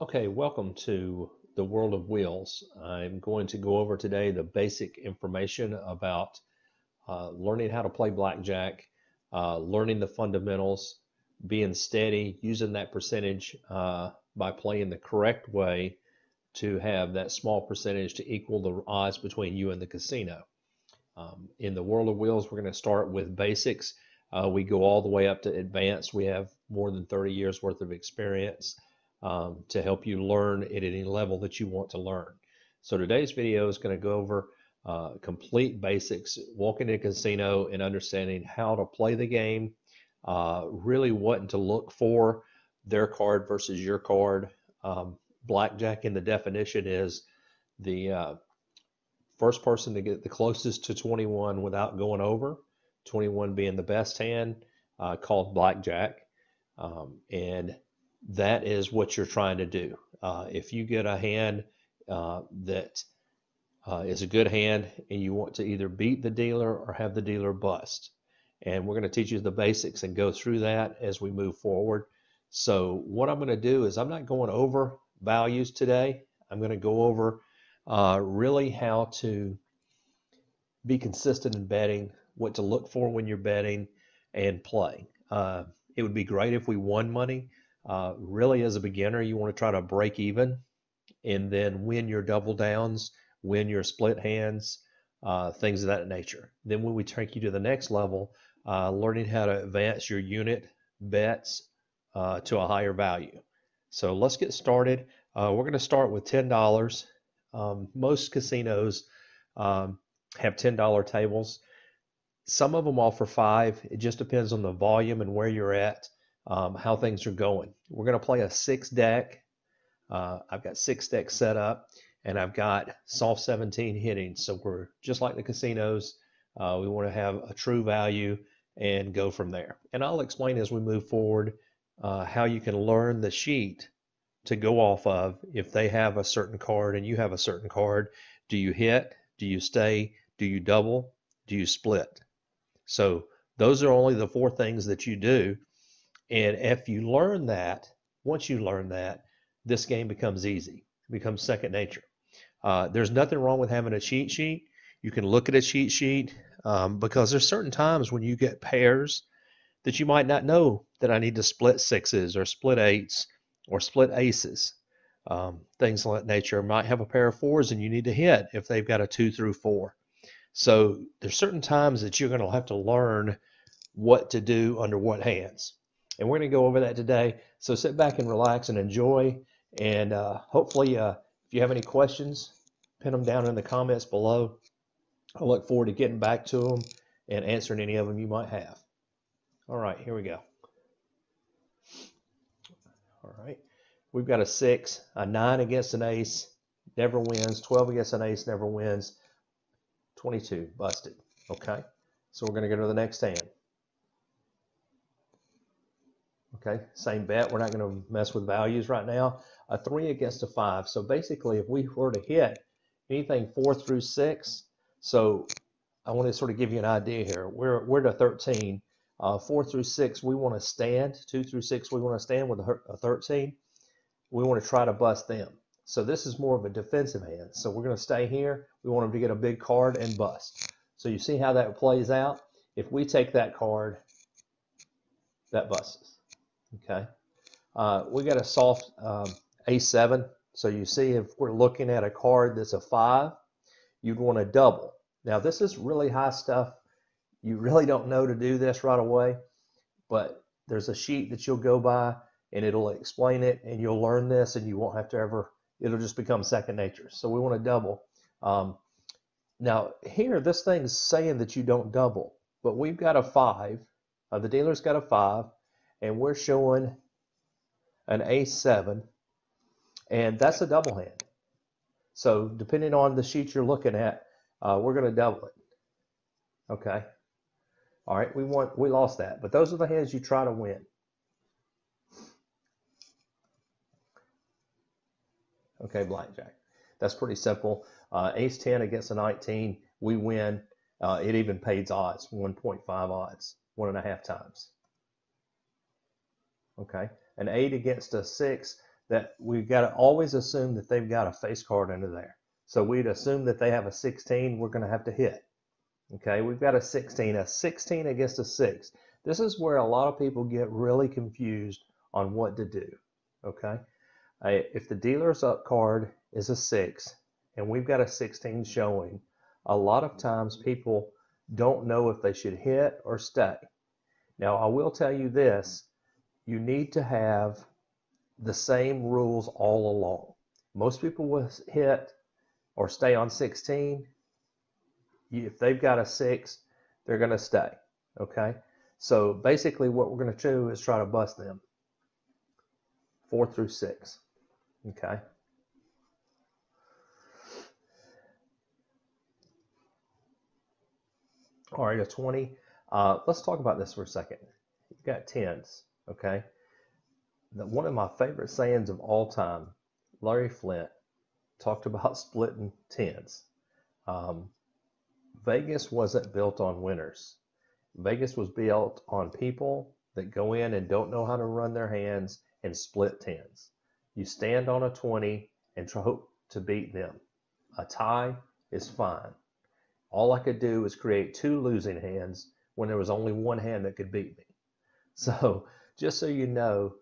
Okay, welcome to the world of wheels. I'm going to go over today the basic information about learning how to play blackjack, learning the fundamentals, being steady, using that percentage by playing the correct way to have that small percentage to equal the odds between you and the casino. In the world of wheels, we're going to start with basics. We go all the way up to advanced. We have more than 30 years worth of experience to help you learn at any level that you want to learn. So today's video is going to go over complete basics, walking in a casino and understanding how to play the game, really what to look for, their card versus your card. Blackjack in the definition is the first person to get the closest to 21 without going over, 21 being the best hand, called blackjack. And that is what you're trying to do. If you get a hand that is a good hand and you want to either beat the dealer or have the dealer bust. And we're going to teach you the basics and go through that as we move forward. So what I'm going to do is I'm not going over values today. I'm going to go over really how to be consistent in betting, what to look for when you're betting, and play. It would be great if we won money. Really, as a beginner, you want to try to break even and then win your double downs, win your split hands, things of that nature. Then when we take you to the next level, learning how to advance your unit bets to a higher value. So let's get started. We're going to start with $10. Most casinos have $10 tables. Some of them offer $5. It just depends on the volume and where you're at. How things are going. We're going to play a 6-deck. I've got 6 decks set up, and I've got soft 17 hitting. So we're just like the casinos. We want to have a true value and go from there. And I'll explain as we move forward how you can learn the sheet to go off of if they have a certain card and you have a certain card. Do you hit? Do you stay? Do you double? Do you split? So those are only the 4 things that you do. And if you learn that, once you learn that, this game becomes easy. It becomes second nature. There's nothing wrong with having a cheat sheet. You can look at a cheat sheet because there's certain times when you get pairs that you might not know that I need to split 6s or split 8s or split aces. Things of that nature. Might have a pair of 4s and you need to hit if they've got a 2 through 4. So there's certain times that you're going to have to learn what to do under what hands. And we're going to go over that today. So sit back and relax and enjoy. And hopefully, if you have any questions, pin them down in the comments below. I look forward to getting back to them and answering any of them you might have. All right, here we go. All right, we've got a 6, a 9 against an ace, never wins. 12 against an ace, never wins. 22, busted. Okay, so we're going to go to the next hand. Okay, same bet. We're not going to mess with values right now. A 3 against a 5. So basically, if we were to hit anything 4 through 6, so I want to sort of give you an idea here. We're to 13. 4 through 6, we want to stand. 2 through 6, we want to stand with a 13. We want to try to bust them. So this is more of a defensive hand. So we're going to stay here. We want them to get a big card and bust. So you see how that plays out? If we take that card, that busts. Okay, we got a soft A7. So you see, if we're looking at a card that's a 5, you'd want to double. Now this is really high stuff. You really don't know to do this right away, but there's a sheet that you'll go by and it'll explain it, and you'll learn this, and you won't have to ever. It'll just become second nature. So we want to double. Now here, this thing's saying that you don't double, but we've got a 5. The dealer's got a 5. And we're showing an A7, and that's a double hand. So depending on the sheet you're looking at, we're going to double it. Okay. All right, we lost that, but those are the hands you try to win. Okay, blackjack. That's pretty simple. Ace 10 against a 19, we win. It even pays odds, 1.5 odds, 1.5 times. Okay, an 8 against a 6, that we've got to always assume that they've got a face card under there. So we'd assume that they have a 16, we're going to have to hit. Okay, we've got a 16 against a 6. This is where a lot of people get really confused on what to do. Okay, if the dealer's up card is a 6 and we've got a 16 showing, a lot of times people don't know if they should hit or stay. Now, I will tell you this, you need to have the same rules all along. Most people will hit or stay on 16. If they've got a 6, they're going to stay. Okay, so basically what we're going to do is try to bust them 4 through 6. Okay, all right, a 20. Let's talk about this for a second. You've got 10s. Okay, one of my favorite sayings of all time, Larry Flint talked about splitting 10s. Vegas wasn't built on winners. Vegas was built on people that go in and don't know how to run their hands and split 10s. You stand on a 20 and try to beat them. A tie is fine. All I could do was create 2 losing hands when there was only one hand that could beat me. So just so you know,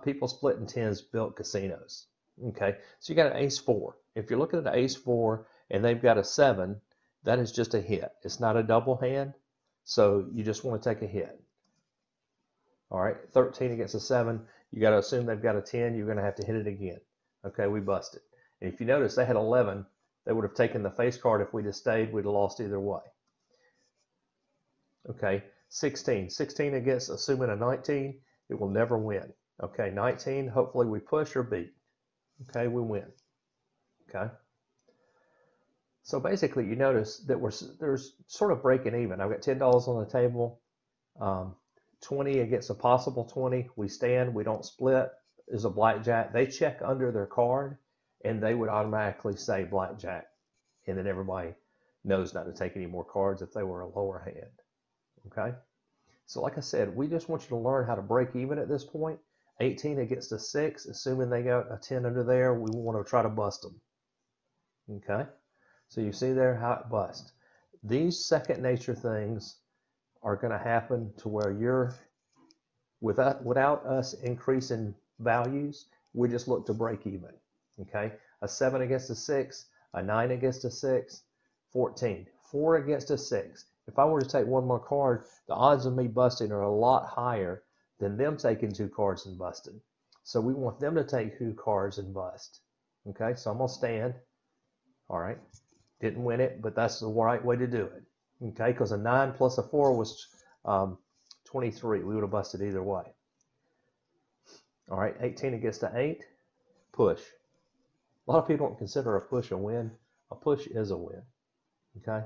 people splitting 10s built casinos. Okay, so you got an ace 4. If you're looking at an ace 4 and they've got a 7, that is just a hit. It's not a double hand, so you just want to take a hit. All right, 13 against a 7, you got to assume they've got a 10, you're going to have to hit it again. Okay, we busted. And if you notice, they had 11, they would have taken the face card. If we'd have stayed, we'd have lost either way. Okay, 16 against, assuming a 19, it will never win. Okay, 19, hopefully we push or beat. Okay, we win. Okay. So basically, you notice that there's sort of breaking even. I've got $10 on the table, 20 against a possible 20. We stand, we don't split, is a blackjack. They check under their card, and they would automatically say blackjack, and then everybody knows not to take any more cards if they were a lower hand. Okay? So like I said, we just want you to learn how to break even at this point. 18 against a 6, assuming they got a 10 under there, we want to try to bust them. Okay? So you see there how it busts. These second nature things are going to happen to where you're, without us increasing values, we just look to break even. Okay? A 7 against a 6, a 9 against a 6, 14. 4 against a 6. If I were to take one more card, the odds of me busting are a lot higher than them taking 2 cards and busting. So we want them to take 2 cards and bust. Okay, so I'm going to stand. All right, didn't win it, but that's the right way to do it. Okay, because a 9 plus a 4 was 23. We would have busted either way. All right, 18 against an 8, push. A lot of people don't consider a push a win. A push is a win. Okay.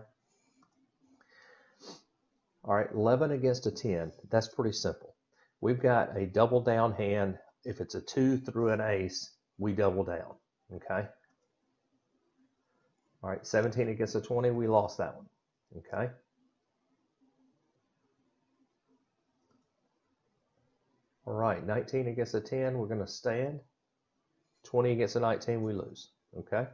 All right, 11 against a 10. That's pretty simple. We've got a double down hand. If it's a 2 through an ace, we double down. Okay. All right, 17 against a 20, we lost that one. Okay. All right, 19 against a 10, we're going to stand. 20 against a 19, we lose. Okay.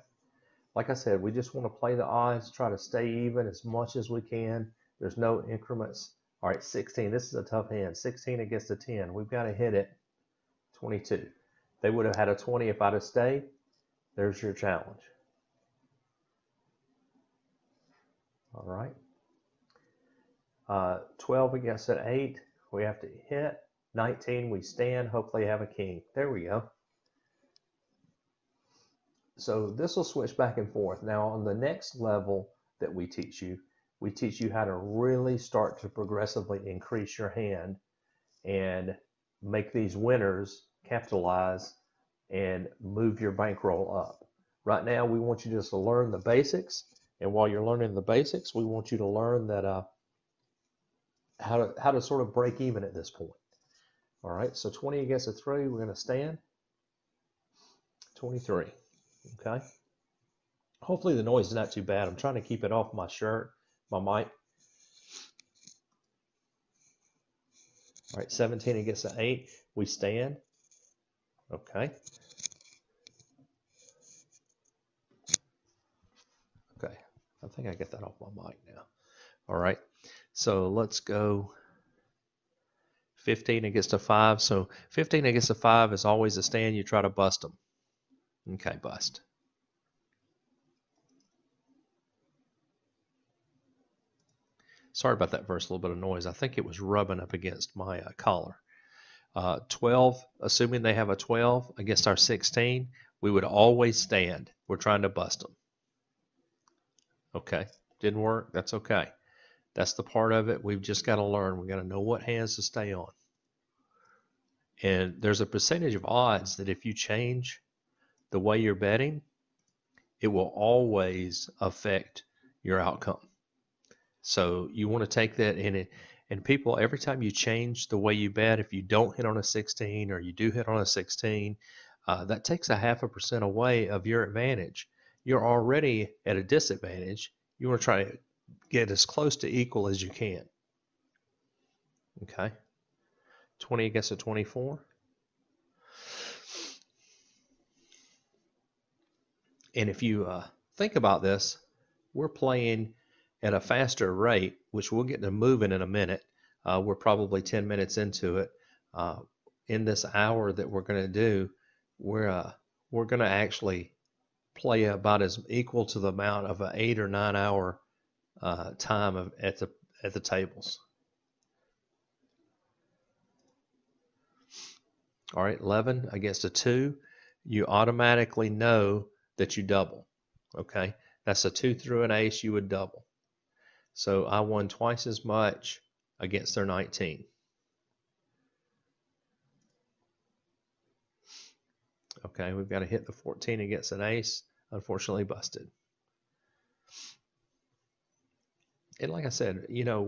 Like I said, we just want to play the odds, try to stay even as much as we can. There's no increments. All right, 16. This is a tough hand. 16 against a 10. We've got to hit it. 22. They would have had a 20 if I'd have stayed. There's your challenge. All right. 12 against an 8. We have to hit. 19, we stand. Hopefully have a king. There we go. So this will switch back and forth. Now on the next level that we teach you how to really start to progressively increase your hand and make these winners capitalize and move your bankroll up. Right now, we want you just to learn the basics. And while you're learning the basics, we want you to learn that how to sort of break even at this point. All right, so 20 against a 3, we're going to stand. 23. Okay. Hopefully the noise is not too bad. I'm trying to keep it off my shirt, my mic. All right, 17 against an 8. We stand. Okay. Okay. I think I get that off my mic now. All right. So let's go 15 against a 5. So 15 against a 5 is always a stand. You try to bust them. Okay, bust. Sorry about that first little bit of noise. I think it was rubbing up against my collar. 12, assuming they have a 12 against our 16, we would always stand. We're trying to bust them. Okay, didn't work. That's okay. That's the part of it we've just got to learn. We got to know what hands to stay on. And there's a percentage of odds that if you change the way you're betting, it will always affect your outcome. So you want to take that in it. And people, every time you change the way you bet, if you don't hit on a 16 or you do hit on a 16, that takes a 0.5% away of your advantage. You're already at a disadvantage. You want to try to get as close to equal as you can. Okay. 20 against a 24. And if you think about this, we're playing at a faster rate, which we'll get to moving in a minute. We're probably 10 minutes into it. In this hour that we're going to do, we're going to actually play about as equal to the amount of an 8 or 9 hour time at the tables. All right, 11 against a 2, you automatically know that you double. Okay, that's a 2 through an ace, you would double. So I won twice as much against their 19. Okay, we've got to hit the 14 against an ace. Unfortunately busted. And like I said, you know,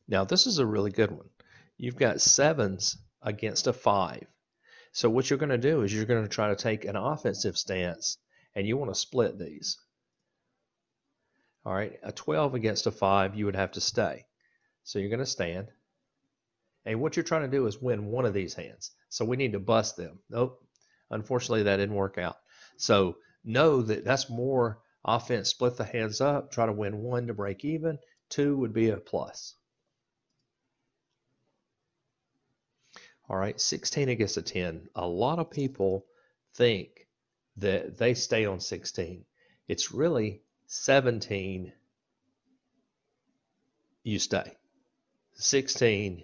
now this is a really good one. You've got 7s against a 5. So what you're going to do is you're going to try to take an offensive stance, and you want to split these. All right, a 12 against a 5, you would have to stay. So you're going to stand. And what you're trying to do is win one of these hands. So we need to bust them. Nope. Unfortunately, that didn't work out. So know that that's more offense. Split the hands up. Try to win 1 to break even. 2 would be a plus. All right, 16 against a 10. A lot of people think that they stay on 16. It's really 17 you stay. 16,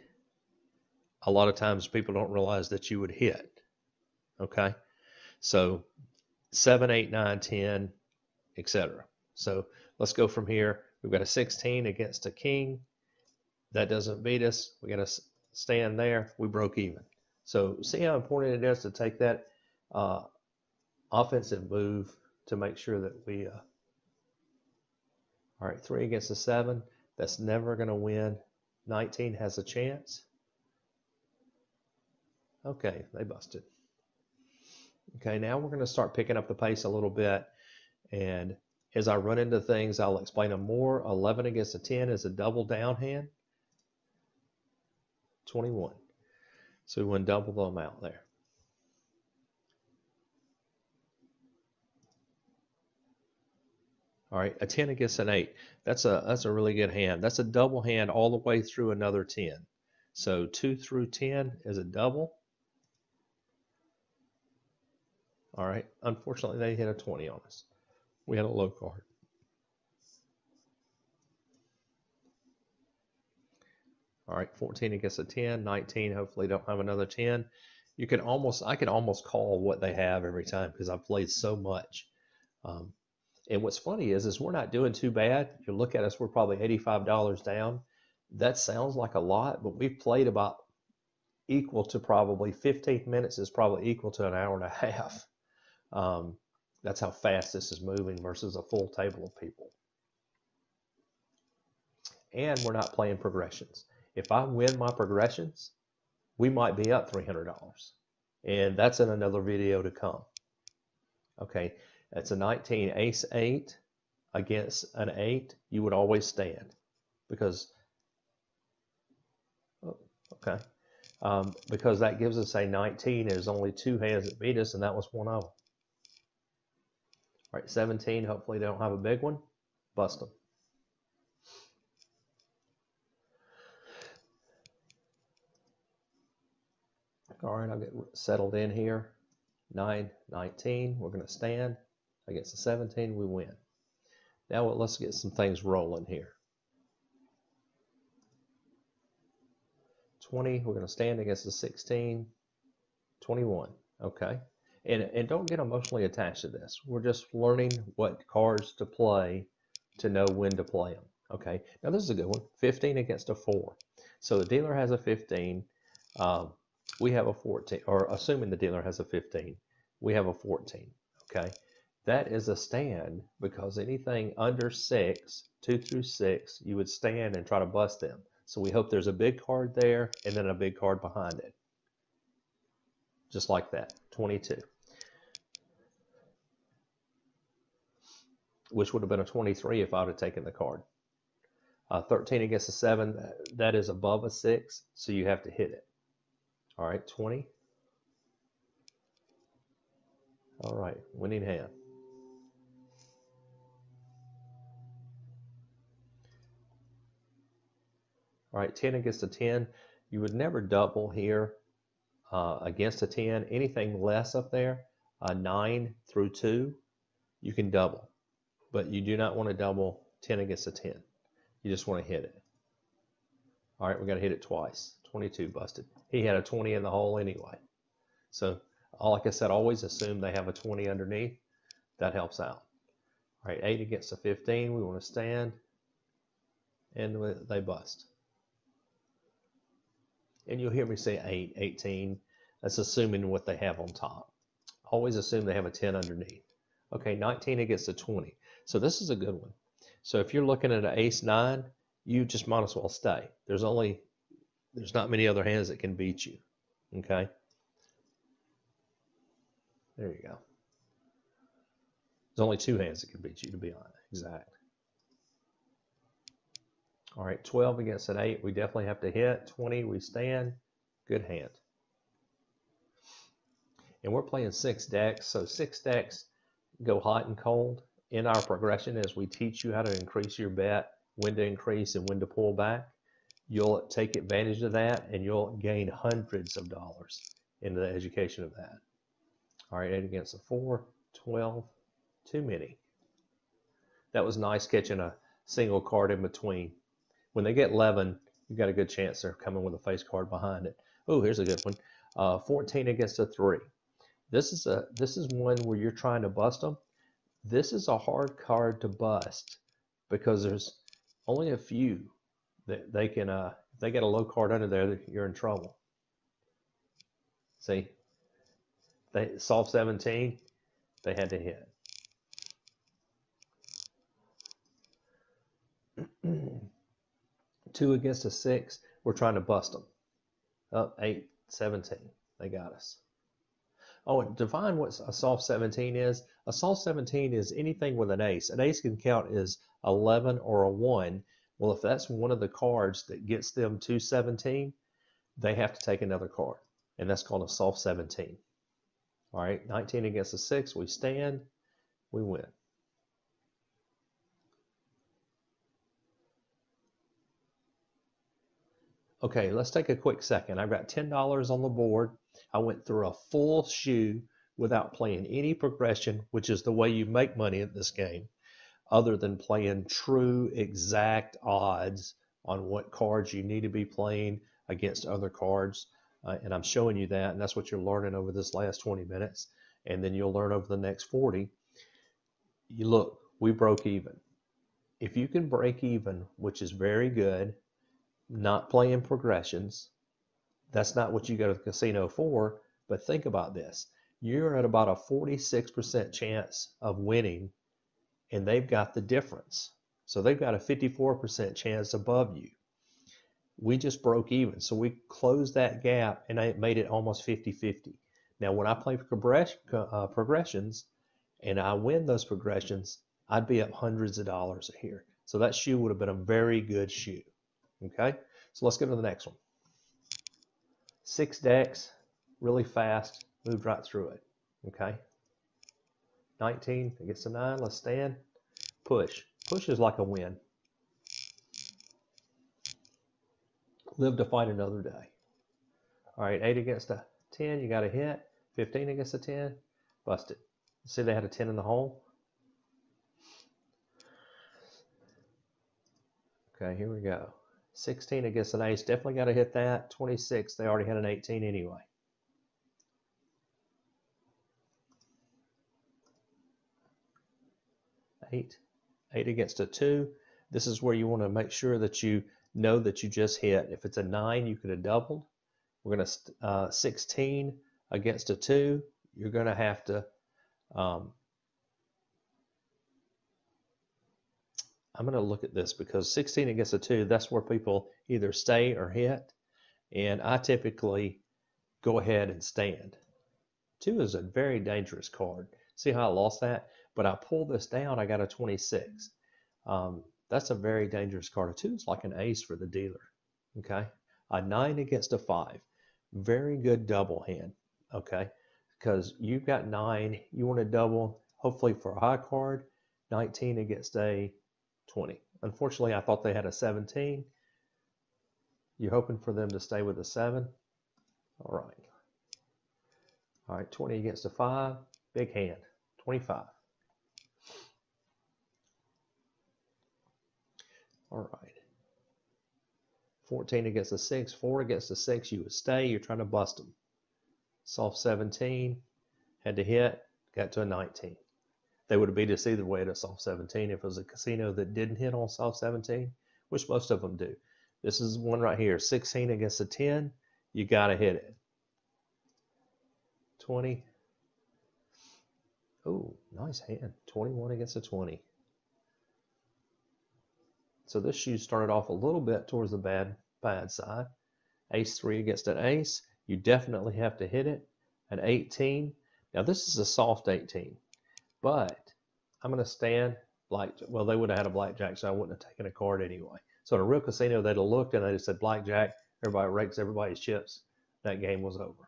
a lot of times people don't realize that you would hit. Okay, so 7, 8, 9, 10, etc. So let's go from here. We've got a 16 against a king. That doesn't beat us. We got to stand there. We broke even. So see how important it is to take that offensive move to make sure that we all right, 3 against a 7. That's never going to win. 19 has a chance. Okay, they busted. Okay, now we're going to start picking up the pace a little bit. And as I run into things, I'll explain them more. 11 against a 10 is a double down hand. 21. So we went double the amount there. All right, a 10 against an 8. That's a really good hand. That's a double hand all the way through another 10. So 2 through 10 is a double. All right, unfortunately they hit a 20 on us. We had a low card. All right, 14 against a 10, 19, hopefully don't have another 10. I can almost call what they have every time because I've played so much. And what's funny is we're not doing too bad. If you look at us, we're probably $85 down. That sounds like a lot, but we've played about equal to probably 15 minutes is probably equal to an hour and a half. That's how fast this is moving versus a full table of people. And we're not playing progressions. If I win my progressions, we might be up $300. And that's in another video to come. Okay, that's a 19 ace 8 against an 8. You would always stand because, oh, okay, because that gives us a 19. There's only 2 hands that beat us, and that was one of them. All right, 17, hopefully they don't have a big one. Bust them. All right, I'll get settled in here. 9, 19, we're going to stand. Against the 17, we win. Now let's get some things rolling here. 20, we're going to stand against the 16. 21, okay. And don't get emotionally attached to this. We're just learning what cards to play to know when to play them, okay. Now this is a good one. 15 against a 4. So the dealer has a 15. We have a 14, or assuming the dealer has a 15, we have a 14, okay. That is a stand because anything under 6, 2 through 6, you would stand and try to bust them. So we hope there's a big card there and then a big card behind it. Just like that, 22. Which would have been a 23 if I would have taken the card. 13 against a 7, that is above a 6, so you have to hit it. All right, 20. All right, winning hand. All right, 10 against a 10. You would never double here against a 10. Anything less up there, 9 through 2, you can double. But you do not want to double 10 against a 10. You just want to hit it. All right, we got to hit it twice. 22 busted. He had a 20 in the hole anyway. So, like I said, always assume they have a 20 underneath. That helps out. All right, 8 against a 15. We want to stand. And they bust. And you'll hear me say 8, 18. That's assuming what they have on top. Always assume they have a 10 underneath. Okay, 19 against a 20. So this is a good one. So if you're looking at an ace 9, you just might as well stay. There's not many other hands that can beat you. Okay? There you go. There's only 2 hands that can beat you, to be honest. Exact. All right, 12 against an 8, we definitely have to hit. 20, we stand. Good hand. And we're playing 6 decks, so 6 decks go hot and cold. In our progression, as we teach you how to increase your bet, when to increase and when to pull back, you'll take advantage of that and you'll gain hundreds of dollars in the education of that. All right, 8 against a 4, 12, too many. That was nice catching a single card in between. When they get 11, you've got a good chance they're coming with a face card behind it. Oh, here's a good one. 14 against a 3. This is one where you're trying to bust them. This is a hard card to bust because there's only a few that they can. If they get a low card under there, you're in trouble. See, they solved 17. They had to hit. Two against a 6. We're trying to bust them. Up 8, 17. They got us. Oh, and define what a soft 17 is. A soft 17 is anything with an ace. An ace can count as 11 or a 1. Well, if that's one of the cards that gets them to 17, they have to take another card. And that's called a soft 17. All right, 19 against a 6. We stand. We win. Okay, let's take a quick second. I've got $10 on the board. I went through a full shoe without playing any progression, which is the way you make money at this game, other than playing true exact odds on what cards you need to be playing against other cards. And I'm showing you that, and that's what you're learning over this last 20 minutes. And then you'll learn over the next 40. You look, we broke even. If you can break even, which is very good, not playing progressions, that's not what you go to the casino for, but think about this. You're at about a 46% chance of winning, and they've got the difference. So they've got a 54% chance above you. We just broke even, so we closed that gap, and I made it almost 50-50. Now, when I play progressions, and I win those progressions, I'd be up hundreds of dollars here. So that shoe would have been a very good shoe. Okay, so let's go to the next one. 6 decks, really fast, moved right through it. Okay, 19 against a 9, let's stand. Push. Push is like a win. Live to fight another day. All right, 8 against a 10, you got a hit. 15 against a 10, busted. See, they had a 10 in the hole. Okay, here we go. 16 against an ace, definitely got to hit that. 26, they already had an 18 anyway. Eight against a 2. This is where you want to make sure that you know that you just hit. If it's a 9, you could have doubled. We're going to 16 against a 2. You're going to have to I'm going to look at this because 16 against a 2, that's where people either stay or hit. And I typically go ahead and stand. 2 is a very dangerous card. See how I lost that? But I pull this down, I got a 26. That's a very dangerous card. A 2 is like an ace for the dealer. Okay, a 9 against a 5. Very good double hand. Okay, because you've got 9, you want to double, hopefully for a high card. 19 against a 20. Unfortunately, I thought they had a 17. You're hoping for them to stay with a 7. All right. All right, 20 against a 5. Big hand. 25. All right. 14 against a 6. 4 against a 6. You would stay. You're trying to bust them. Soft 17. Had to hit. Got to a 19. They would have beat us either way at a soft 17 if it was a casino that didn't hit on soft 17, which most of them do. This is one right here. 16 against a 10. You got to hit it. 20. Oh, nice hand. 21 against a 20. So this shoe started off a little bit towards the bad side. Ace 3 against an ace. You definitely have to hit it. An 18. Now this is a soft 18. But I'm going to stand well, they would have had a blackjack, so I wouldn't have taken a card anyway. So in a real casino, they'd have looked and they'd have said blackjack. Everybody rakes everybody's chips. That game was over.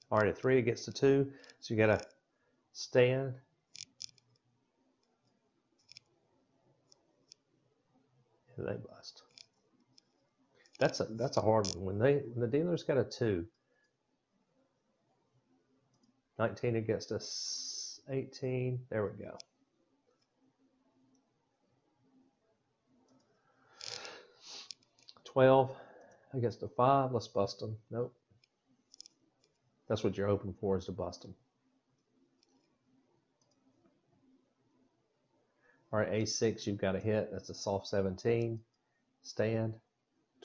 All right, a 3 against a 2. So you got to stand. And they bust. That's a hard one. When the dealer's got a 2. 19 against a 18. There we go. $12 against a 5. Let's bust them. Nope. That's what you're hoping for, is to bust them. All right, A6, you've got a hit. That's a soft 17. Stand.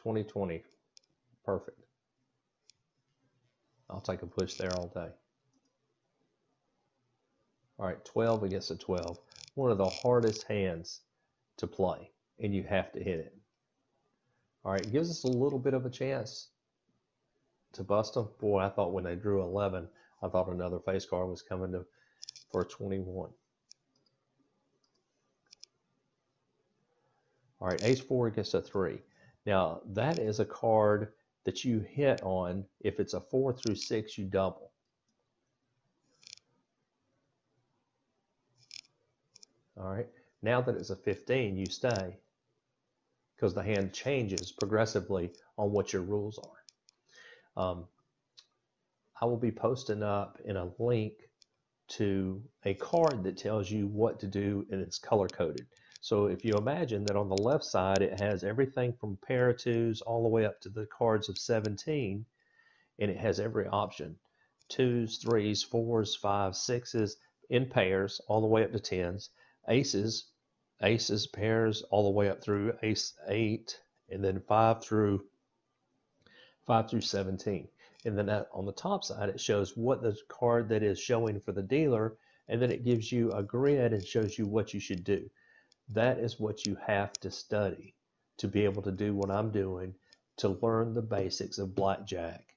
20-20. Perfect. I'll take a push there all day. All right, 12 against a 12. One of the hardest hands to play, and you have to hit it. All right, it gives us a little bit of a chance to bust them. Boy, I thought when they drew 11, I thought another face card was coming for 21. All right, ace 4 against a 3. Now, that is a card that you hit on. If it's a 4 through 6, you double. All right, now that it's a 15, you stay, because the hand changes progressively on what your rules are. I will be posting up in a link to a card that tells you what to do, and it's color coded. So if you imagine that on the left side it has everything from pair of 2s all the way up to the cards of 17, and it has every option: 2s, 3s, 4s, 5s, 6s in pairs all the way up to 10s, aces, pairs all the way up through ace 8, and then 5 through 17. And then on the top side, it shows what the card that is showing for the dealer, and then it gives you a grid and shows you what you should do. That is what you have to study to be able to do what I'm doing, to learn the basics of blackjack,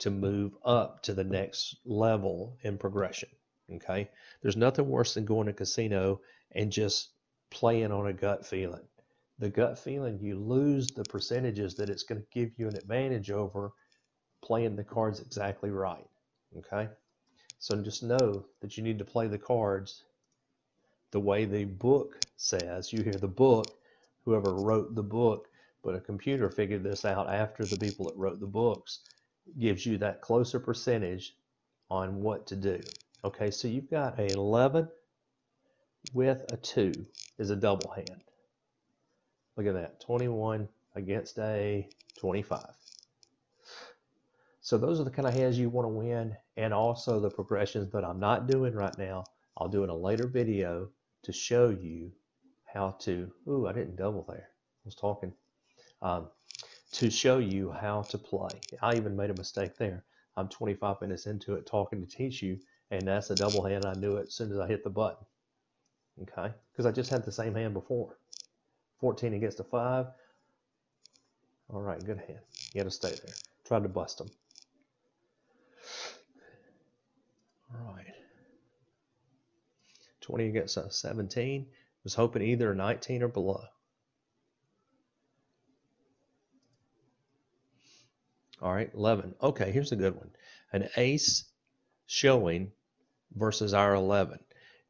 to move up to the next level in progression. Okay, there's nothing worse than going to a casino and just playing on a gut feeling. The gut feeling, you lose the percentages that it's going to give you an advantage over playing the cards exactly right. Okay, so just know that you need to play the cards the way the book says. You hear the book, whoever wrote the book, but a computer figured this out after the people that wrote the books, gives you that closer percentage on what to do. Okay, so you've got a 11 with a 2 is a double hand. Look at that, 21 against a 25. So those are the kind of hands you want to win, and also the progressions that I'm not doing right now. I'll do in a later video to show you how to, ooh, I didn't double there. I was talking. To show you how to play. I even made a mistake there. I'm 25 minutes into it talking to teach you, and that's a double hand. I knew it as soon as I hit the button. Okay? Because I just had the same hand before. 14 against a 5. All right, good hand. You got to stay there. Tried to bust them. All right. 20 against a 17. Was hoping either a 19 or below. All right, 11. Okay, here's a good one. An ace showing versus our 11.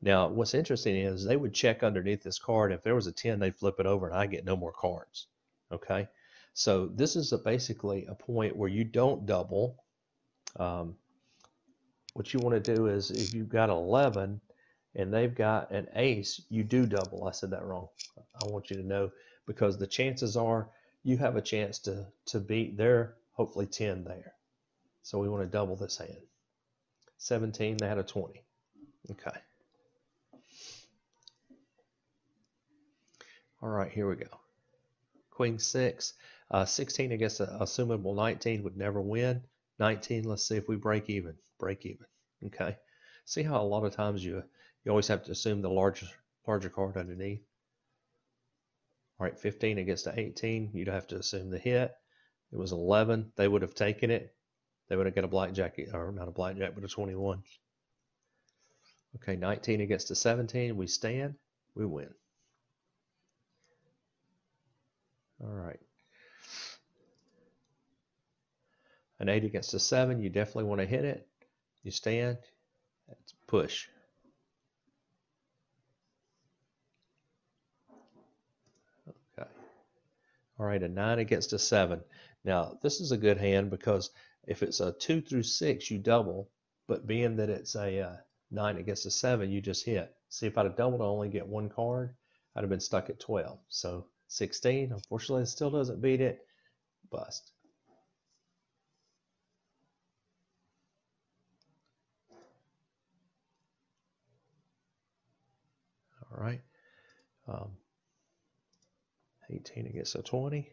Now, what's interesting is they would check underneath this card. If there was a 10, they'd flip it over and I get no more cards. Okay, so this is basically a point where you don't double. What you want to do is if you've got 11 and they've got an ace, you do double. I said that wrong. I want you to know, because the chances are you have a chance to beat their hopefully 10 there. So we want to double this hand. 17, they had a 20. Okay. All right, here we go. Queen 6, 16 against an assumable 19 would never win. 19, let's see if we break even. Break even. Okay. See how a lot of times you always have to assume the larger card underneath. All right, 15 against an 18, you'd have to assume the hit. It was 11. They would have taken it. They would have got a blackjack, or not a blackjack, but a 21. Okay, 19 against a 17, we stand, we win. All right. An 8 against a 7, you definitely want to hit it. You stand, that's push. Okay. All right, a 9 against a 7. Now, this is a good hand because if it's a 2 through 6, you double, but being that it's a 9 against a 7, you just hit. See, if I'd have doubled, I only get one card, I'd have been stuck at 12. So 16, unfortunately, it still doesn't beat it. Bust. All right. 18 against a 20.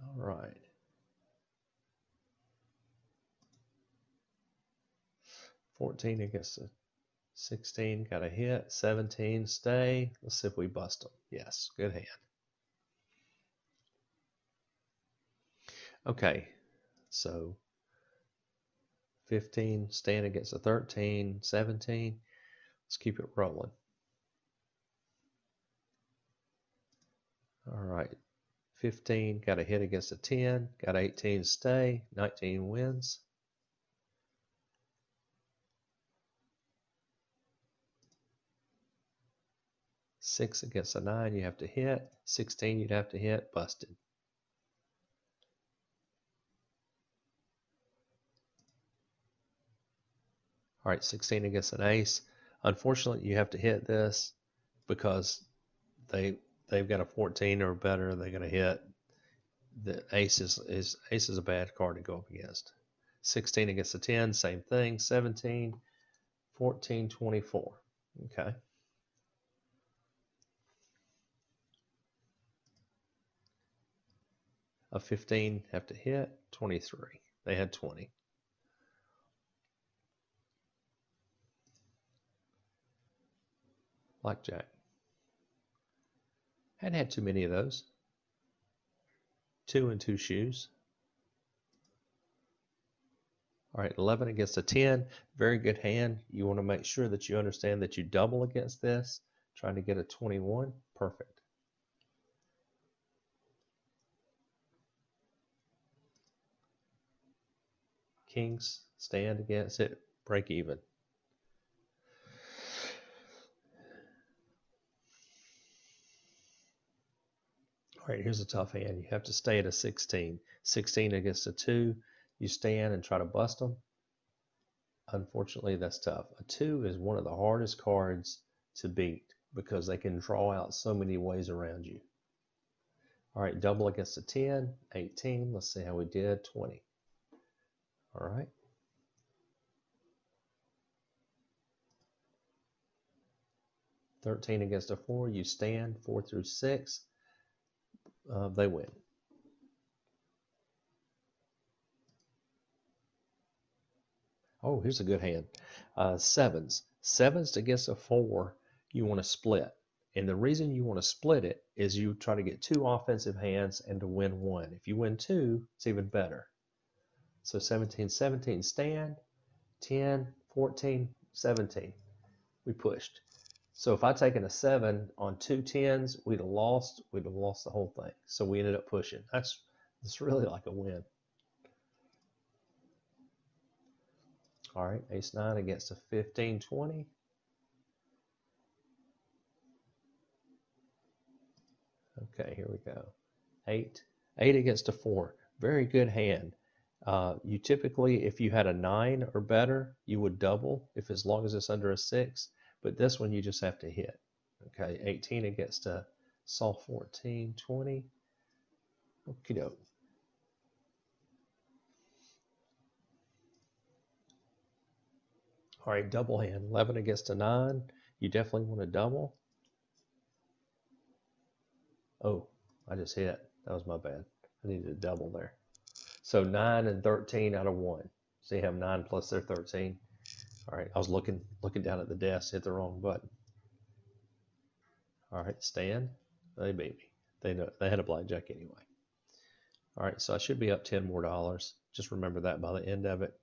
All right. 14 against a 16, got a hit. 17, stay. Let's see if we bust them. Yes, good hand. Okay, so 15, stand against a 13, 17. Let's keep it rolling. All right, 15, got a hit against a 10, got 18, stay, 19 wins. Six against a 9, you have to hit. 16, you'd have to hit, busted. All right, 16 against an ace. Unfortunately, you have to hit this because they've got a 14 or better. They're going to hit. The ace is a bad card to go up against. 16 against a 10, same thing. 17, 14, 24. Okay. A 15 have to hit. 23. They had 20. Blackjack. Hadn't had too many of those. 2 and 2 shoes. All right, 11 against a 10. Very good hand. You want to make sure that you understand that you double against this. Trying to get a 21. Perfect. Kings, stand against it, break even. All right, here's a tough hand. You have to stay at a 16. 16 against a 2. You stand and try to bust them. Unfortunately, that's tough. A 2 is one of the hardest cards to beat because they can draw out so many ways around you. All right, double against a 10, 18. Let's see how we did, 20. All right. $13 against a 4. You stand 4 through 6. They win. Oh, here's a good hand. Sevens. Sevens against a 4, you want to split. And the reason you want to split it is you try to get 2 offensive hands and to win 1. If you win 2, it's even better. So 17, 17, stand. 10, 14, 17. We pushed. So if I'd taken a 7 on 2 10s, we'd have lost the whole thing. So we ended up pushing. It's really like a win. All right, ace 9 against a 15, 20. Okay, here we go. 8 against a 4. Very good hand. You typically, if you had a 9 or better, you would double if as long as it's under a 6. But this one you just have to hit. Okay, 18 against a soft 14, 20. Okie doke. All right, double hand. 11 against a 9. You definitely want to double. Oh, I just hit. That was my bad. I needed a double there. So 9 and 13 out of 1. So you have 9 plus their 13. All right, I was looking down at the desk, hit the wrong button. All right, stand. They beat me. They had a blackjack anyway. All right, so I should be up $10 more. Just remember that by the end of it,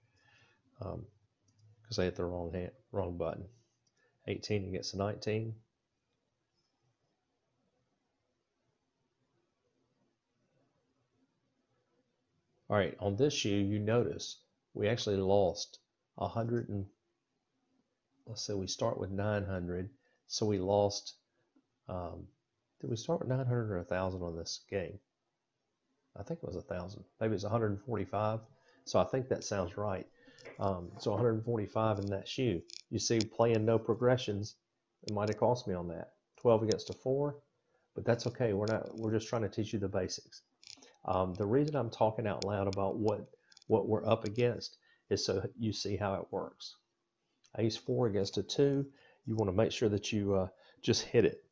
because I hit the wrong button. 18 against a 19. All right, on this shoe, you notice we actually lost 100 and let's say we start with 900, so we lost. Did we start with 900 or 1,000 on this game? I think it was 1,000. Maybe it's 145. So I think that sounds right. So 145 in that shoe. You see, playing no progressions, it might have cost me on that. 12 against a 4, but that's okay. We're just trying to teach you the basics. The reason I'm talking out loud about what we're up against is so you see how it works. Ace 4 against a 2. You want to make sure that you just hit it.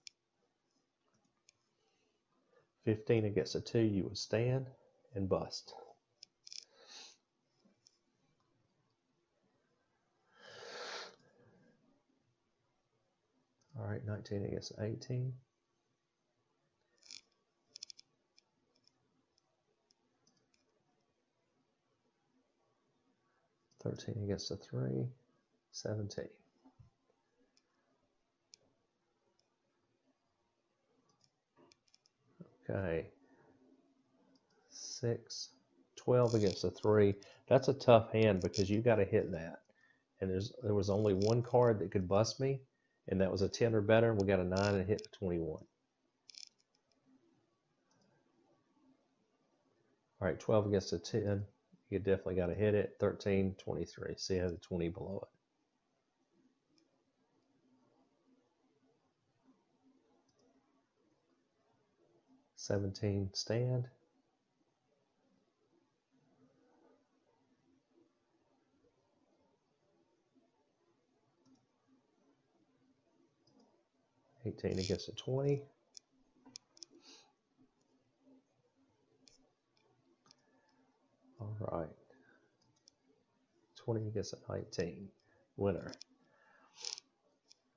15 against a 2, you would stand and bust. All right, 19 against 18. $13 against a 3, 17. Okay, 6, 12 against a 3. That's a tough hand because you got to hit that. And there was only one card that could bust me, and that was a 10 or better. We got a 9 and hit a 21. All right, 12 against a 10. You definitely got to hit it. 13, 23. See, it has a 20 below it. $17, stand. $18 against a 20. All right. 20 against a 19. Winner.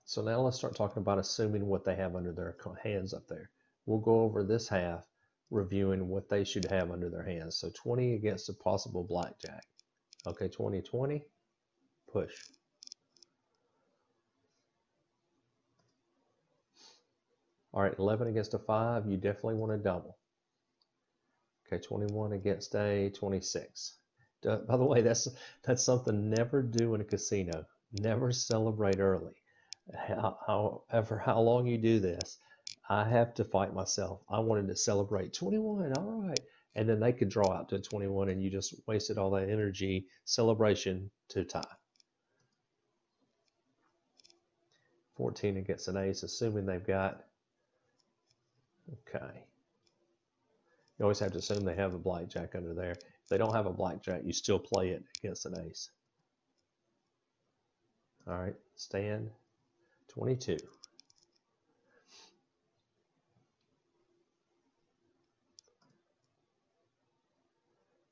So now let's start talking about assuming what they have under their hands up there. We'll go over this half, reviewing what they should have under their hands. So 20 against a possible blackjack. Okay, 20, 20, push. All right, 11 against a 5, you definitely want to double. Okay, 21 against a 26. By the way, that's something never do in a casino. Never celebrate early. However, how long you do this, I have to fight myself. I wanted to celebrate 21, all right. And then they could draw out to 21 and you just wasted all that energy celebration to tie. 14 against an ace, assuming they've got, okay. You always have to assume they have a blackjack under there. If they don't have a blackjack, you still play it against an ace. All right, stand 22.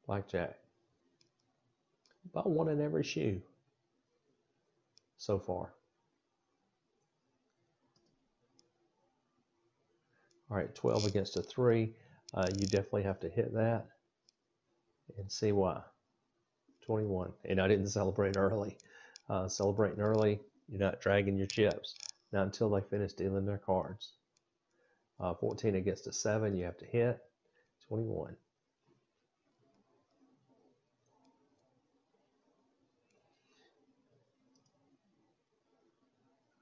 Blackjack. About one in every shoe so far. All right, 12 against a 3. You definitely have to hit that and see why. 21. And I didn't celebrate early. Celebrating early, you're not dragging your chips. Not until they finish dealing their cards. 14 against a 7, you have to hit. 21.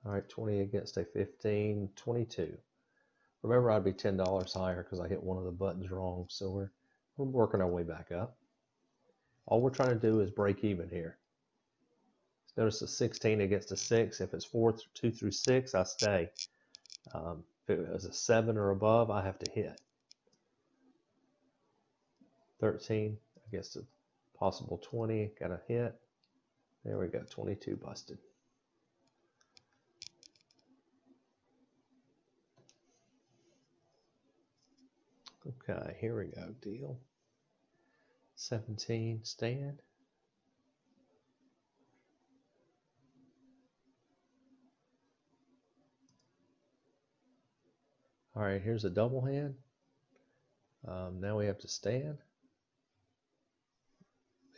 All right, 20 against a 15, 22. Remember, I'd be $10 higher because I hit one of the buttons wrong, so we're working our way back up. All we're trying to do is break even here. Notice the 16 against a 6. If it's 4, 2 through 6, I stay. If it was a 7 or above, I have to hit. 13 against a possible 20, got a hit. There we go, 22 busted. Okay, here we go, deal. 17, stand. All right, here's a double hand. Now we have to stand.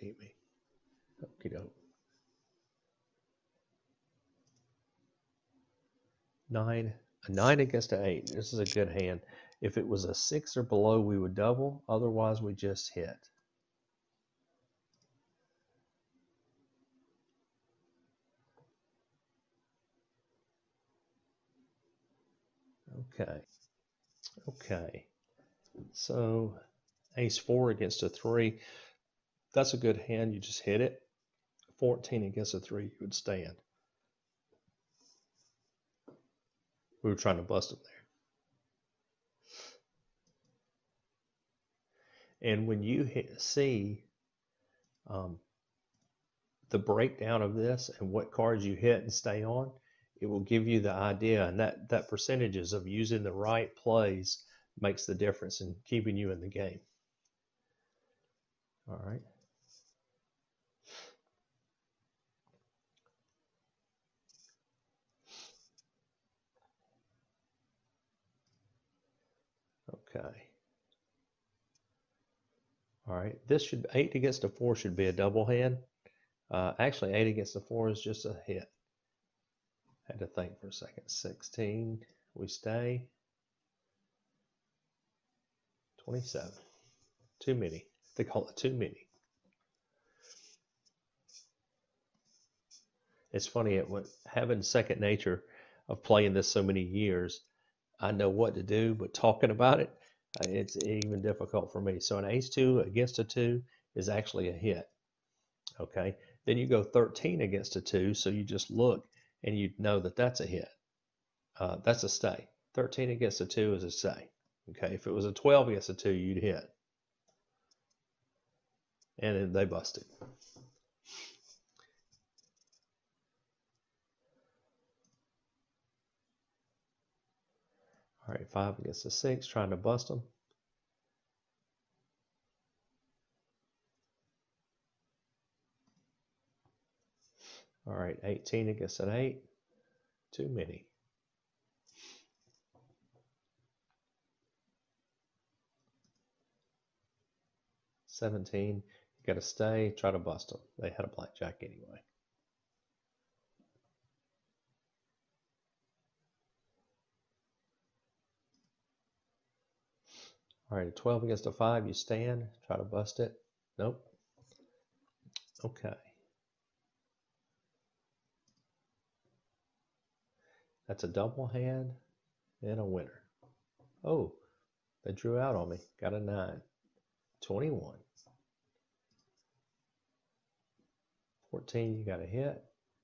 Beat me. Okie doke. 9, a 9 against an 8. This is a good hand. If it was a 6 or below, we would double. Otherwise, we just hit. Okay. Okay. So ace 4 against a 3. That's a good hand. You just hit it. 14 against a 3, you would stand. We were trying to bust them there. And when you see the breakdown of this and what cards you hit and stay on, it will give you the idea, and that percentages of using the right plays makes the difference in keeping you in the game. All right. Okay. All right. This should 8 against a 4 should be a double hand. Actually, 8 against a 4 is just a hit. Had to think for a second. 16. We stay. 27. Too many. They call it too many. It's funny, having second nature of playing this so many years, I know what to do, but talking about it, it's even difficult for me. So an ace 2 against a 2 is actually a hit. Okay. Then you go 13 against a 2, so you just look and you know that that's a hit. That's a stay. 13 against a 2 is a stay. Okay. If it was a 12 against a 2, you'd hit. And then they busted. All right, 5 against a 6, trying to bust them. All right, 18 against an 8, too many. 17. You got to stay, try to bust them. They had a blackjack anyway. All right, 12 against a 5, you stand, try to bust it. Nope. Okay. That's a double hand and a winner. Oh, they drew out on me. Got a 9. 21. 14, you got a hit.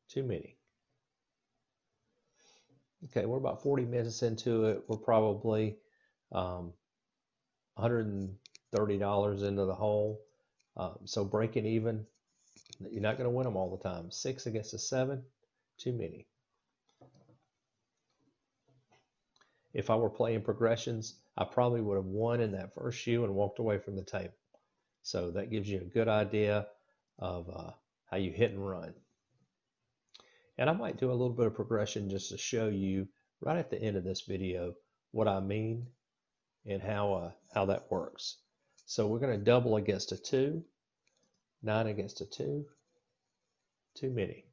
Too many. Okay, we're about 40 minutes into it. We're probably $130 into the hole. So breaking even, you're not going to win them all the time. 6 against a 7, too many. If I were playing progressions, I probably would have won in that first shoe and walked away from the table. So that gives you a good idea of how you hit and run. And I might do a little bit of progression just to show you right at the end of this video what I mean and how that works. So we're going to double against a 2, 9 against a 2, too many.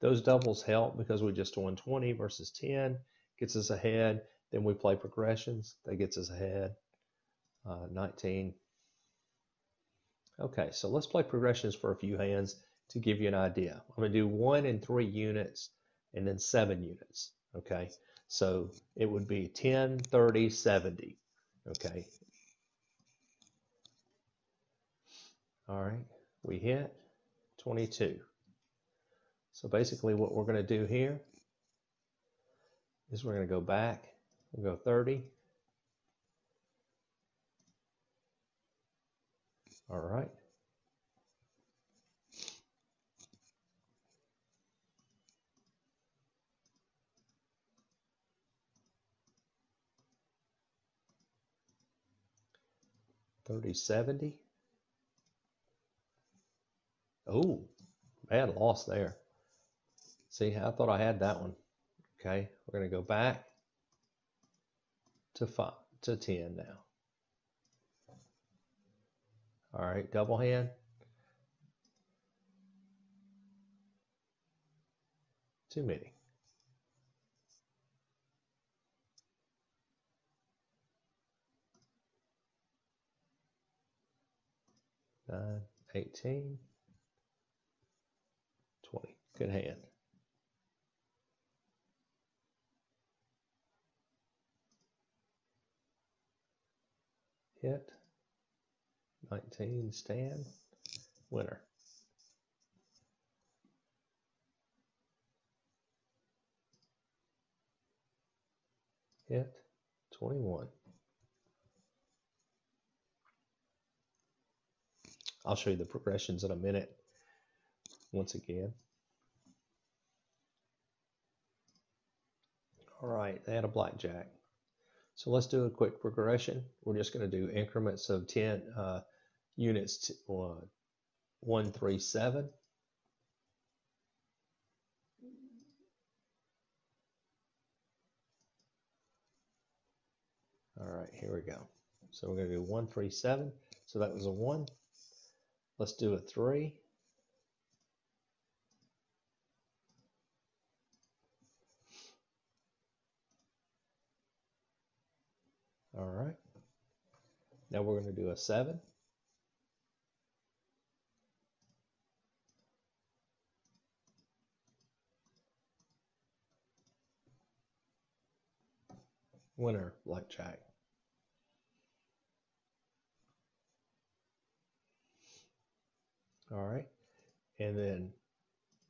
Those doubles help because we just won 20 versus 10, gets us ahead. Then we play progressions, that gets us ahead. 19. Okay, so let's play progressions for a few hands to give you an idea. I'm going to do 1 and 3 units and then 7 units. Okay, so it would be 10, 30, 70. Okay. All right, we hit 22. So basically what we're going to do here is we're going to go back. We'll go 30. All right. $30.70. Oh, bad loss there. See, I thought I had that one. Okay, we're going to go back to 5 to 10 now. All right, double hand. Too many. Nine, 18, 20. Good hand. Hit. 19, stand. Winner. Hit. 21. I'll show you the progressions in a minute. Once again. All right, they had a blackjack. So let's do a quick progression. We're just going to do increments of 10 units to 1, 3, 7. All right, here we go. So we're going to do 1, 3, 7. So that was a 1. Let's do a 3. All right. Now we're going to do a 7. Winner, blackjack. All right. And then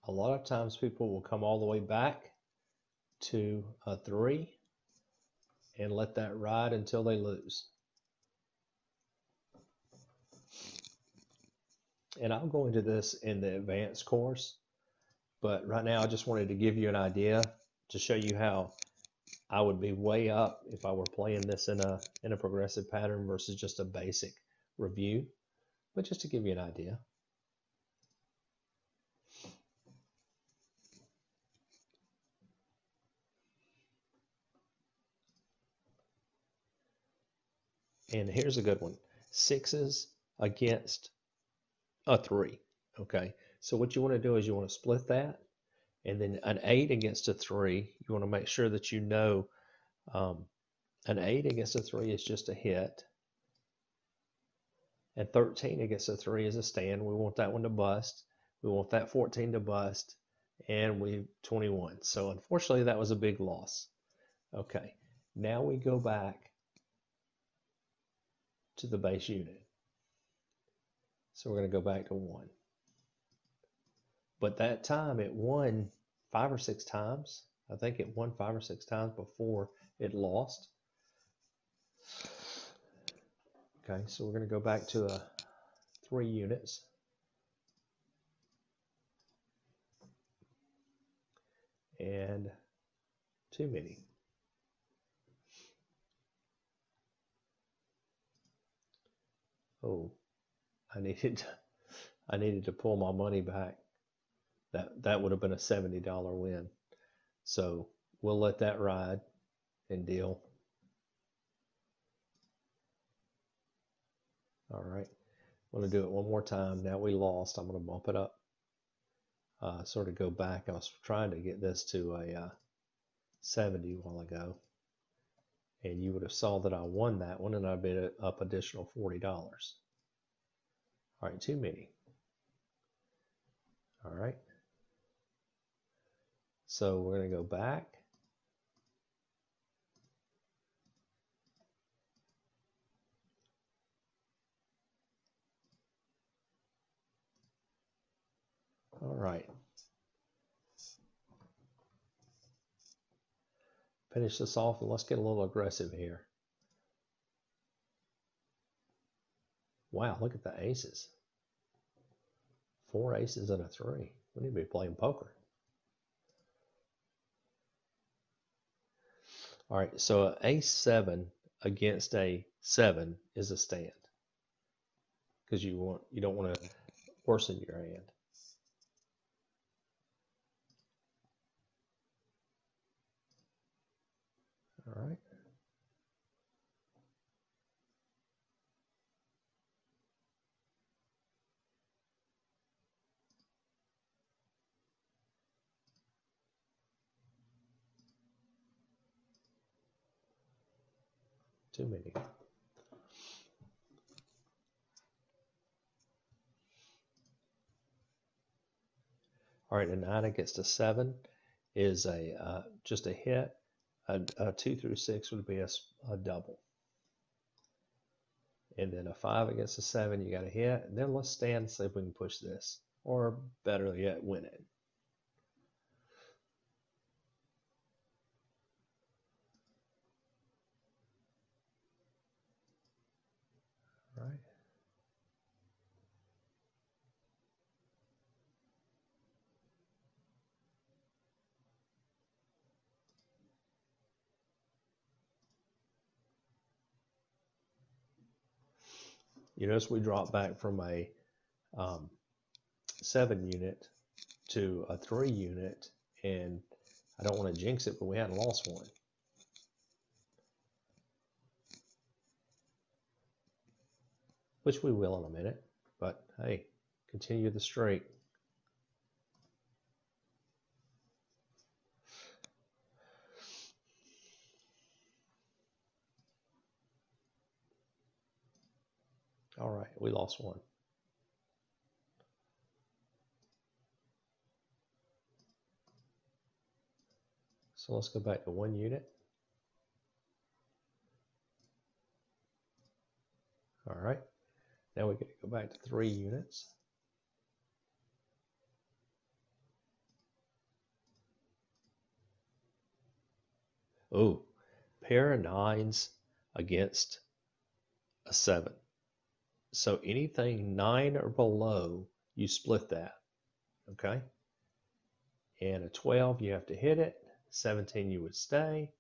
a lot of times people will come all the way back to a 3 and let that ride until they lose. And I'll go into this in the advanced course, but right now I just wanted to give you an idea to show you how I would be way up if I were playing this in a progressive pattern versus just a basic review, but just to give you an idea. And here's a good one. 6s against a 3. Okay, so what you want to do is you want to split that, and then an 8 against a 3, you want to make sure that you know um, an 8 against a 3 is just a hit, and 13 against a 3 is a stand. We want that one to bust. We want that 14 to bust, and we 21. So unfortunately, that was a big loss. Okay, now we go back to the base unit. So we're going to go back to 1. But that time it won 5 or 6 times. I think it won 5 or 6 times before it lost. Okay, so we're going to go back to a 3 units. And too many. Oh, I needed to pull my money back. That would have been a $70 win. So we'll let that ride and deal. All right, I'm going to do it one more time. Now we lost. I'm going to bump it up. Sort of go back. I was trying to get this to a 70 while ago, and you would have saw that I won that one, and I bid up additional $40. All right, too many. All right, so we're going to go back. All right, finish this off, and let's get a little aggressive here. Wow, look at the aces. 4 aces and a 3. We need to be playing poker. All right, so an ace 7 against a 7 is a stand, because you don't want to worsen your hand. All right. Too many. All right, a 9 against a 7 is a just a hit. A 2 through 6 would be a double. And then a 5 against a 7, you got a hit. And then let's stand and see if we can push this, or better yet, win it. All right. You notice we dropped back from a 7 unit to a 3 unit, and I don't want to jinx it, but we hadn't lost one. Which we will in a minute, but hey, continue the streak. All right, we lost one. So let's go back to 1 unit. All right, now we get to go back to 3 units. Oh, pair of 9s against a 7. So anything 9 or below, you split that, okay? And a 12, you have to hit it. 17, you would stay.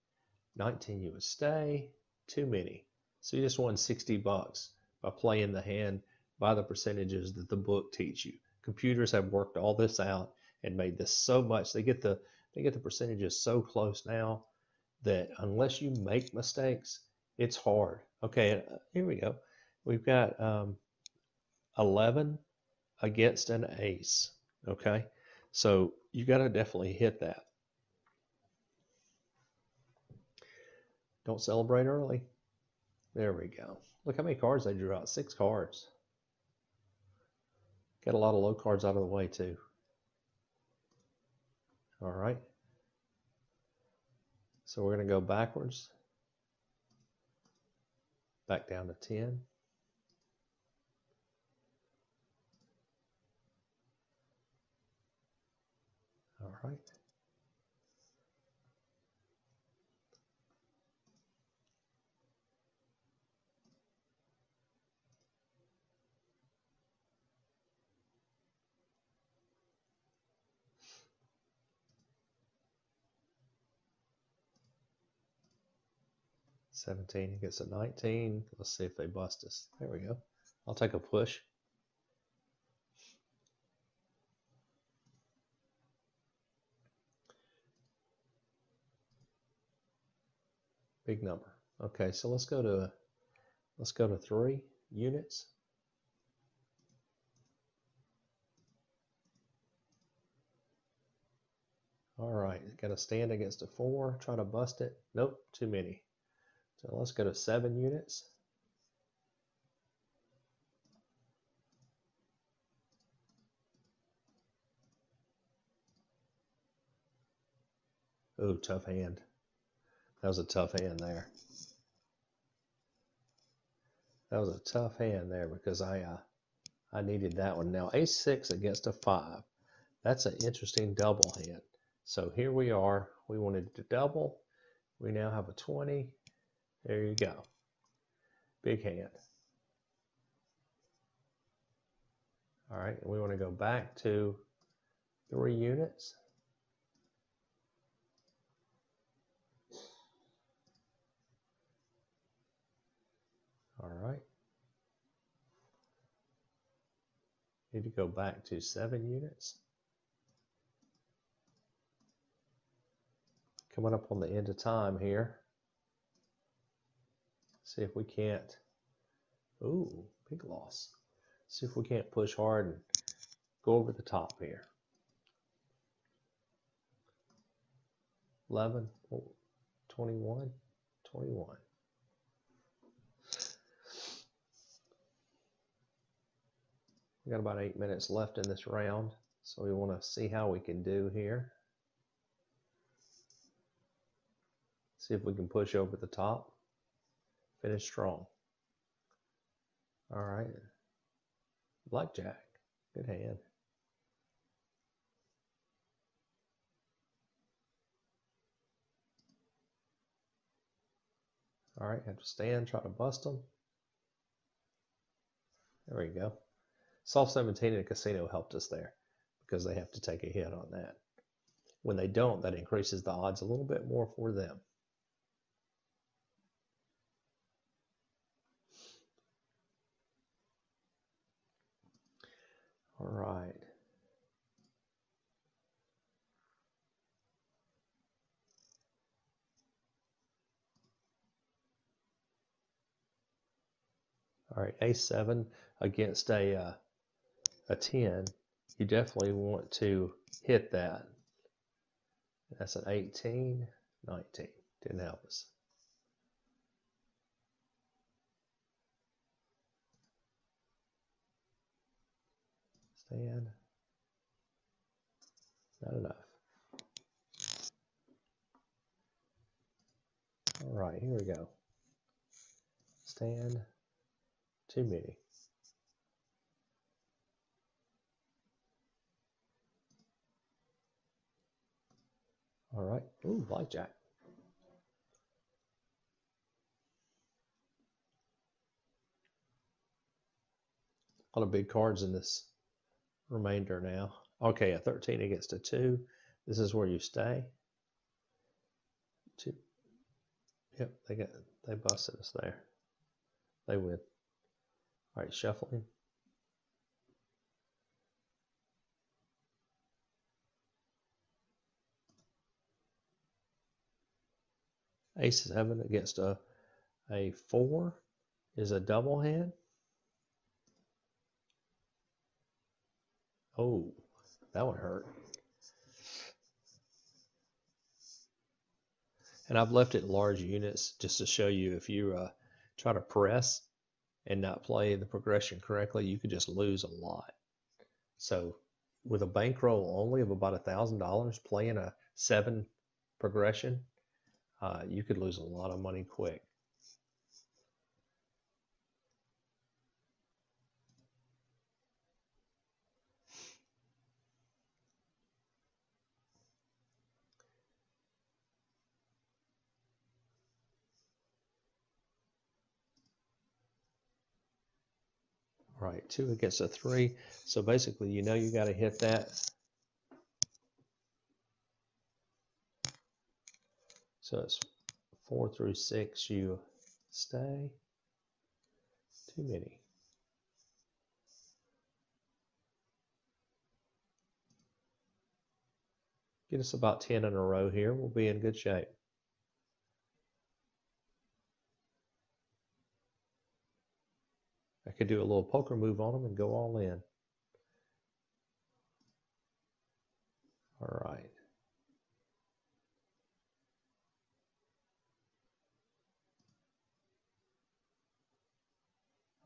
19, you would stay. Too many. So you just won $60 by playing the hand by the percentages that the book teach you. Computers have worked all this out and made this so much. They get the percentages so close now that unless you make mistakes, it's hard. Okay, here we go. We've got 11 against an ace. Okay, so you got to definitely hit that. Don't celebrate early. There we go. Look how many cards they drew out. 6 cards. Get a lot of low cards out of the way too. All right. So we're going to go backwards. Back down to 10. All right. $17 against a 19. Let's see if they bust us. There we go. I'll take a push. Big number. Okay, so let's go to 3 units. All right, got to stand against a 4. Try to bust it. Nope, too many. So let's go to 7 units. Ooh, tough hand. That was a tough hand there. That was a tough hand there because I needed that one. Now ace 6 against a 5. That's an interesting double hand. So here we are. We wanted to double. We now have a 20. There you go. Big hand. All right, and we want to go back to 3 units. All right. Need to go back to 7 units. Coming up on the end of time here. See if we can't. Ooh, big loss. See if we can't push hard and go over the top here. 11, 21, 21. We got about 8 minutes left in this round, so we want to see how we can do here. See if we can push over the top. Finish strong. All right. Blackjack. Good hand. All right, have to stand, try to bust them. There we go. Soft 17 in a casino helped us there because they have to take a hit on that. When they don't, that increases the odds a little bit more for them. All right. All right, A7 against a 10. You definitely want to hit that. That's an 18, 19. Didn't help us. Stand. Not enough. All right, here we go. Stand. Too many. All right. Ooh, blackjack. A lot of big cards in this remainder now. Okay, a 13 against a 2. This is where you stay. 2. Yep, they busted us there. They win. All right, shuffling. Ace 7 against a 4 is a double hand. Oh, that one hurt. And I've left it in large units just to show you if you try to press and not play the progression correctly, you could just lose a lot. So with a bankroll only of about $1,000 playing a 7 progression, you could lose a lot of money quick. All right, 2 against a 3. So basically, you know you got to hit that. So it's 4 through 6, you stay. Too many. Get us about 10 in a row here. We'll be in good shape. I could do a little poker move on them and go all in. All right.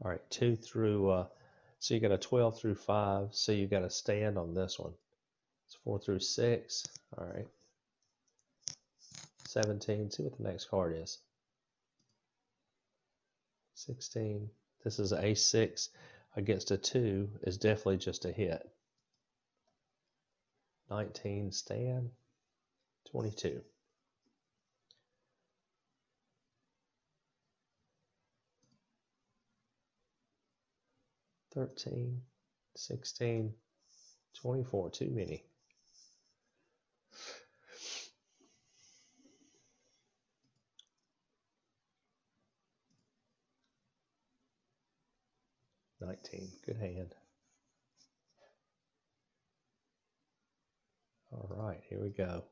All right, 2 through, so you got a 12 through 5, so you got to stand on this one. It's 4 through 6. All right. 17. See what the next card is. 16. This is A6 against a 2 is definitely just a hit. 19. Stand. 22. 13. 16. 24. Too many. 19. Good hand. All right, here we go.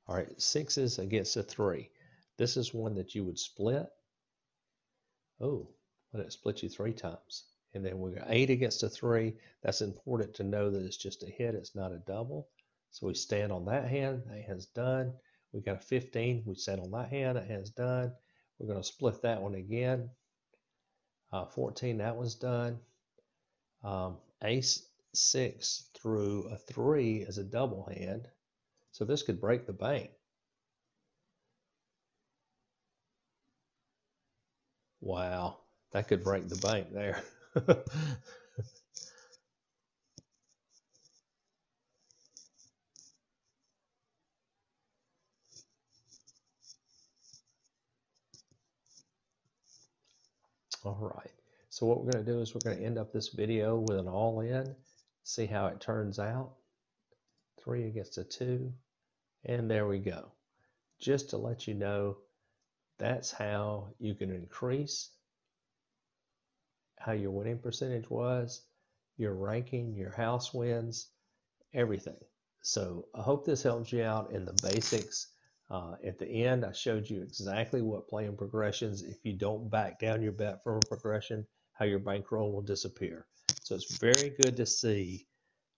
All right, 6s against a 3. This is one that you would split. Oh, let it split you 3 times. And then we got 8 against a 3. That's important to know that it's just a hit, it's not a double. So we stand on that hand hand's done. We got a 15, we stand on that hand's done. We're going to split that one again. 14, that one's done. Ace 6 through a 3 is a double hand. So this could break the bank. Wow, that could break the bank there. All right, so what we're going to do is we're going to end up this video with an all-in, see how it turns out. 3 against a 2, and there we go. Just to let you know, that's how you can increase how your winning percentage was, your ranking, your house wins, everything. So I hope this helps you out in the basics. At the end, I showed you exactly what playing progressions, if you don't back down your bet from a progression, how your bankroll will disappear. So it's very good to see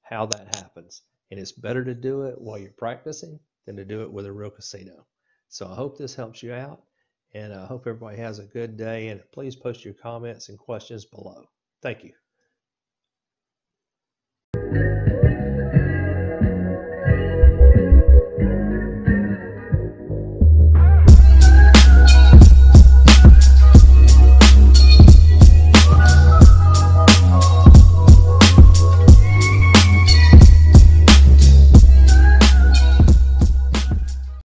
how that happens. And it's better to do it while you're practicing than to do it with a real casino. So I hope this helps you out. And I hope everybody has a good day. And please post your comments and questions below. Thank you.